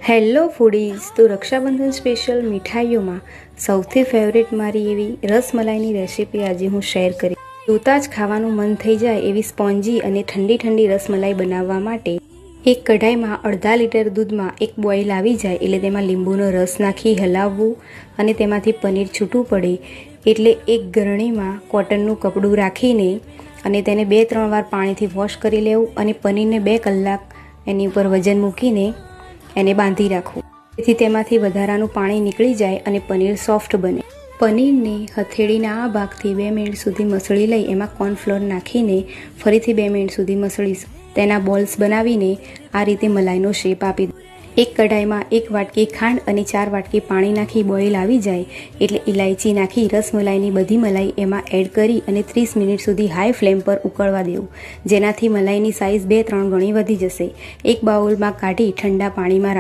Hello foodies, તો Rakshabandhan special મીઠાઈઓમાં સૌથી favourite મારી એવી રસમલાઈની રેસીપી આજે હું શેર કરી. જોતાં જ ખાવાનું મન થઈ જાય એવી સ્પોન્જી અને ઠંડી ઠંડી રસમલાઈ બનાવવા માટે એક કઢાઈમાં અડધા લીટર દૂધમાં એક બોઇલ આવી જાય એટલે તેમાં લીંબુનો રસ નાખી હલાવવું અને તેમાંથી પનીર છૂટું પડે એટલે એક ગરણીમાં કોટનનું કપડું રાખીને અને તેને 2-3 વાર પાણીથી વોશ કરી લેવું અને પનીરને 2 કલાક એની ઉપર વજન મૂકીને એને બાંધી રાખવું, જેથી તેમાંથી વધારાનું પાણી નીકળી જાય અને પનીર સોફ્ટ બને. પનીરને હથેળીના આ ભાગથી 2 મિનિટ સુધી મસળી લઈ એમાં કોર્નફ્લોર નાખીને ફરીથી 2 મિનિટ સુધી મસળીશું. તેના બોલ્સ બનાવીને આ રીતે મલાઈનો શેપ આપી દો. એક કઢાઈમાં 1 વાટકી ખાંડ અને 4 વાટકી પાણી નાખી બોઇલ આવી જાય એટલે ઇલાયચી નાખી રસમલાઈની બધી મલાઈ એમાં એડ કરી અને 30 મિનિટ સુધી હાઈ ફ્લેમ પર ઉકળવા દેવું, જેનાથી મલાઈની સાઇઝ 2-3 ગણી વધી જશે. એક બાઉલમાં કાઢી ઠંડા પાણીમાં